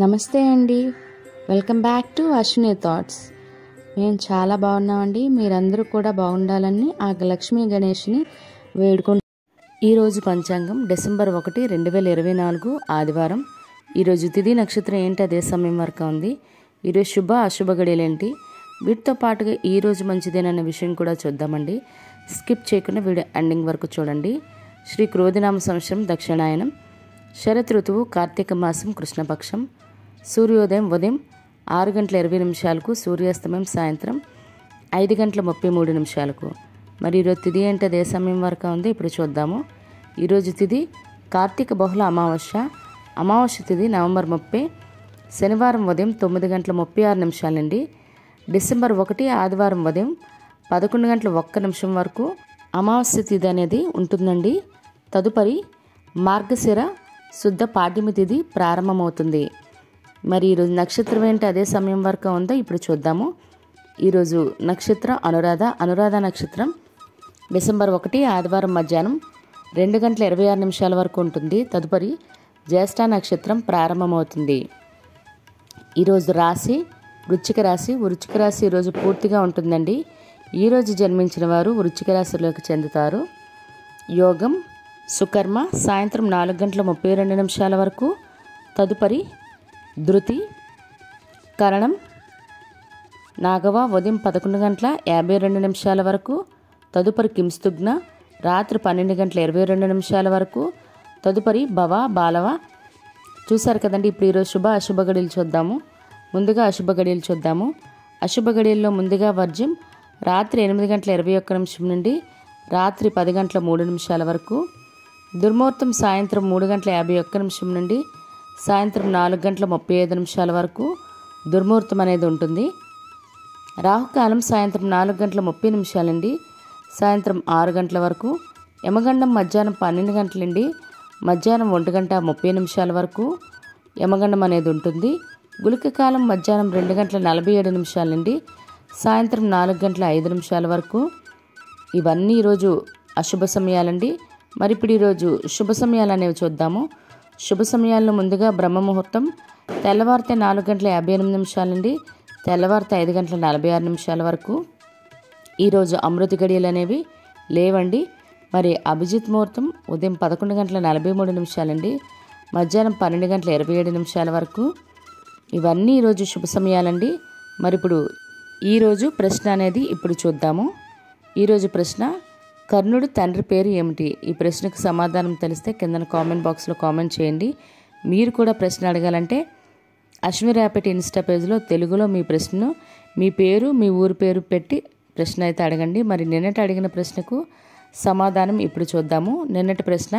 నమస్తే అండి. Welcome back to Ashwini thoughts. మేము చాలా బాగున్నామండి. మీరందరూ కూడా బాగుండాలని ఆ లక్ష్మీ గణేష్ని వేడుకుంటాం. ఈరోజు పంచాంగం డిసెంబర్ 1, 2024 ఆదివారం. ఈరోజు తిథి నక్షత్రం ఏంటి, అదే సమయం వరకు ఉంది. ఈరోజు శుభ అశుభ గడియలేంటి, వీటితో పాటుగా ఈరోజు మంచిదేనన్న విషయం కూడా చూద్దామండి. స్కిప్ చేయకుండా వీడియో ఎండింగ్ వరకు చూడండి. శ్రీ క్రోధినామ సంవత్సరం దక్షిణాయనం, శరత్ ఋతువు కార్తీక మాసం కృష్ణపక్షం, సూర్యోదయం ఉదయం 6:20 సూర్యాస్తమయం సాయంత్రం 5:33. మరి ఈరోజు తిథి ఏంటి, అదే సమయం వరకు ఉంది. ఇప్పుడు చూద్దాము. ఈరోజు తిథి కార్తీక బహుళ అమావాస్య. అమావాస్య తిథి నవంబర్ 30, శనివారం ఉదయం 9:36 నుండి డిసెంబర్ 1 ఆదివారం ఉదయం 11:01 వరకు అమావాస్య తిథి అనేది ఉంటుందండి. తదుపరి మార్గశిర శుద్ధ పాడ్యమి తిథి ప్రారంభమవుతుంది. మరి ఈరోజు నక్షత్రం ఏంటి, అదే సమయం వరకు ఉందో ఇప్పుడు చూద్దాము. ఈరోజు నక్షత్రం అనురాధ నక్షత్రం డిసెంబర్ 1 ఆదివారం మధ్యాహ్నం 2:26 వరకు ఉంటుంది. తదుపరి జ్యేష్ఠ నక్షత్రం ప్రారంభమవుతుంది. ఈరోజు రాశి వృశ్చిక రాశి. వృశ్చిక రాశి ఈరోజు పూర్తిగా ఉంటుందండి. ఈరోజు జన్మించిన వారు వృశ్చిక రాశిలోకి చెందుతారు. యోగం సుకర్మ సాయంత్రం 4:32 వరకు. తదుపరి ధృతి కరణం నాగవ ఉదయం 11:52 వరకు. తదుపరి కింస్తుగ్న రాత్రి 12:22 వరకు. తదుపరి భవ బాలవ. చూశారు కదండి. ఇప్పుడు ఈరోజు శుభ అశుభ గడియలు చూద్దాము. ముందుగా అశుభ గడియలు చూద్దాము. అశుభ గడియల్లో ముందుగా వర్జ్యం రాత్రి 8:21 నుండి రాత్రి 10:03 వరకు. దుర్ముహూర్తం సాయంత్రం 3:51 నుండి సాయంత్రం 4:35 వరకు దుర్ముహూర్తం అనేది ఉంటుంది. రాహుకాలం సాయంత్రం 4:30 నుండి సాయంత్రం 6 వరకు. యమగండం మధ్యాహ్నం 12 నుండి మధ్యాహ్నం 1:30 వరకు యమగండం అనేది ఉంటుంది. గుళిక కాలం మధ్యాహ్నం 2:47 నుండి సాయంత్రం 4:05 వరకు. ఇవన్నీ ఈరోజు అశుభ సమయాలండి. మరి ఇప్పుడు ఈరోజు శుభ సమయాలు అనేవి చూద్దాము. శుభ సమయాల్లో ముందుగా బ్రహ్మ ముహూర్తం తెల్లవారితే 4:58 నుండి తెల్లవారితే 5:46 వరకు. ఈరోజు అమృత గడియలు అనేవి లేవండి. మరి అభిజిత్ ముహూర్తం ఉదయం 11:43 నుండి మధ్యాహ్నం 12:27 వరకు. ఇవన్నీ ఈరోజు శుభ సమయాలండి. మరి ఇప్పుడు ఈరోజు ప్రశ్న అనేది ఇప్పుడు చూద్దాము. ఈరోజు ప్రశ్న, కర్ణుడు తండ్రి పేరు ఏమిటి? ఈ ప్రశ్నకు సమాధానం తెలిస్తే కింద కామెంట్ బాక్స్లో కామెంట్ చేయండి. మీరు కూడా ప్రశ్న అడగాలంటే అశ్విని ర్యాపిడ్ ఇన్స్టా పేజ్లో తెలుగులో మీ ప్రశ్నను మీ పేరు మీ ఊరి పేరు పెట్టి ప్రశ్న అయితే అడగండి. మరి నిన్నటి అడిగిన ప్రశ్నకు సమాధానం ఇప్పుడు చూద్దాము. నిన్నటి ప్రశ్న,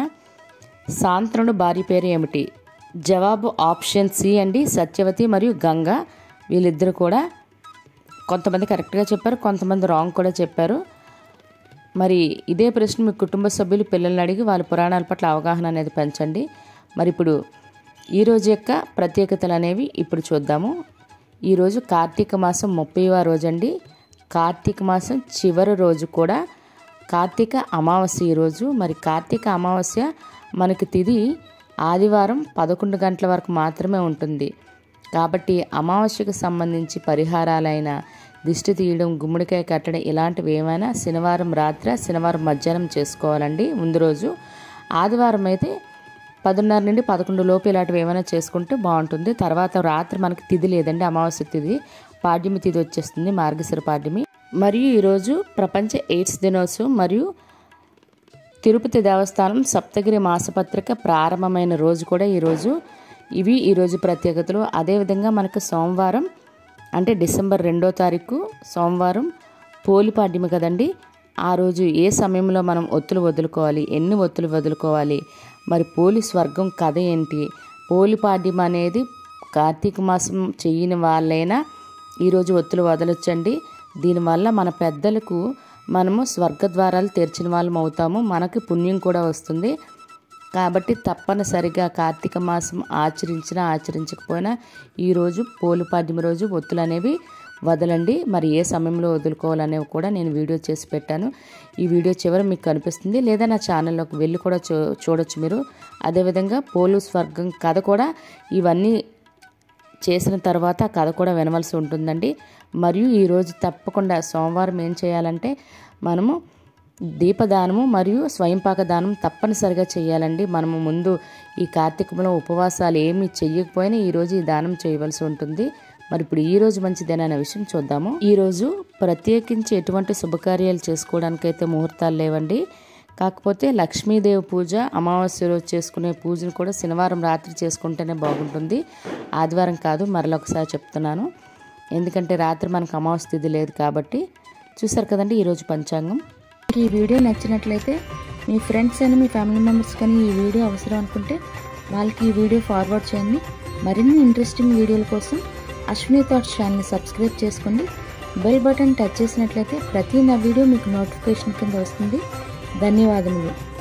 శాంతనుడు భార్య పేరు ఏమిటి? జవాబు ఆప్షన్ సి అండి, సత్యవతి మరియు గంగ. వీళ్ళిద్దరు కూడా కొంతమంది కరెక్ట్గా చెప్పారు, కొంతమంది రాంగ్ కూడా చెప్పారు. మరి ఇదే ప్రశ్న మీ కుటుంబ సభ్యులు పిల్లల్ని అడిగి వాళ్ళ పురాణాల పట్ల అవగాహన అనేది పెంచండి. మరి ఇప్పుడు ఈరోజు యొక్క ప్రత్యేకతలు అనేవి ఇప్పుడు చూద్దాము. ఈరోజు కార్తీక మాసం 30వ రోజు అండి. కార్తీక మాసం చివరి రోజు కూడా కార్తీక అమావాస్య ఈరోజు. మరి కార్తీక అమావాస్య మనకి తిథి ఆదివారం 11 గంటల వరకు మాత్రమే ఉంటుంది. కాబట్టి అమావాస్యకు సంబంధించి పరిహారాలైన దిష్టి తీయడం, గుమ్మడికాయ కట్టడం ఇలాంటివి ఏమైనా శనివారం రాత్రి శనివారం మధ్యాహ్నం చేసుకోవాలండి. ముందు రోజు ఆదివారం అయితే 10:30 నుండి 11 లోపు ఇలాంటివి ఏమైనా చేసుకుంటే బాగుంటుంది. తర్వాత రాత్రి మనకి తిథి లేదండి, అమావాస్య తిథి, పాడ్యమి తిథి వచ్చేస్తుంది, మార్గశిర పాడ్యమి. మరియు ఈరోజు ప్రపంచ ఎయిడ్స్ దినోత్సవం మరియు తిరుపతి దేవస్థానం సప్తగిరి మాసపత్రిక ప్రారంభమైన రోజు కూడా ఈరోజు. ఇవి ఈరోజు ప్రత్యేకతలు. అదేవిధంగా మనకు సోమవారం అంటే డిసెంబర్ 2వ తారీఖు సోమవారం పోలిపాడ్యమి కదండి. ఆ రోజు ఏ సమయంలో మనం ఒత్తులు వదులుకోవాలి, ఎన్ని ఒత్తులు వదులుకోవాలి, మరి పోలి స్వర్గం కథ ఏంటి? పోలిపాడ్యం అనేది కార్తీక మాసం చెయ్యని వాళ్ళైనా ఈరోజు ఒత్తులు వదలొచ్చండి. దీనివల్ల మన పెద్దలకు మనము స్వర్గద్వారాలు తెరిచిన వాళ్ళం అవుతాము, మనకి పుణ్యం కూడా వస్తుంది. కాబట్టి తప్పనిసరిగా కార్తీక మాసం ఆచరించకపోయినా ఈరోజు పోలిపాడ్యమి రోజు ఒత్తులు అనేవి వదలండి. మరి ఏ సమయంలో వదులుకోవాలనేవి కూడా నేను వీడియో చేసి పెట్టాను. ఈ వీడియో చివరి మీకు కనిపిస్తుంది, లేదా నా ఛానల్లోకి వెళ్ళి కూడా చూడొచ్చు మీరు. అదేవిధంగా పోలు స్వర్గం కథ కూడా ఇవన్నీ చేసిన తర్వాత ఆ కథ కూడా వినవలసి ఉంటుందండి. మరియు ఈరోజు తప్పకుండా సోమవారం ఏం చేయాలంటే మనము దీపదానము మరియు స్వయంపాక దానం తప్పనిసరిగా చేయాలండి. మనము ముందు ఈ కార్తీకంలో ఉపవాసాలు ఏమి చెయ్యకపోయినా ఈరోజు ఈ దానం చేయవలసి ఉంటుంది. మరి ఇప్పుడు ఈరోజు మంచిదేననే విషయం చూద్దాము. ఈరోజు ప్రత్యేకించి ఎటువంటి శుభకార్యాలు చేసుకోవడానికైతే ముహూర్తాలు లేవండి. కాకపోతే లక్ష్మీదేవి పూజ అమావాస్య రోజు చేసుకునే పూజను కూడా శనివారం రాత్రి చేసుకుంటేనే బాగుంటుంది. ఆదివారం కాదు, మరొకసారి చెప్తున్నాను. ఎందుకంటే రాత్రి మనకు అమావాస్య తిథి లేదు కాబట్టి. చూసారు కదండి ఈరోజు పంచాంగం. ఈ వీడియో నచ్చినట్లయితే మీ ఫ్రెండ్స్ అని మీ ఫ్యామిలీ మెంబర్స్ కానీ ఈ వీడియో అవసరం అనుకుంటే వాళ్ళకి ఈ వీడియో ఫార్వర్డ్ చేయండి. మరిన్ని ఇంట్రెస్టింగ్ వీడియోల కోసం అశ్విని థాట్స్ ఛానల్ని సబ్స్క్రైబ్ చేసుకోండి. బెల్ బటన్ టచ్ చేసినట్లయితే ప్రతి నా వీడియో మీకు నోటిఫికేషన్ కింద వస్తుంది. ధన్యవాదములు.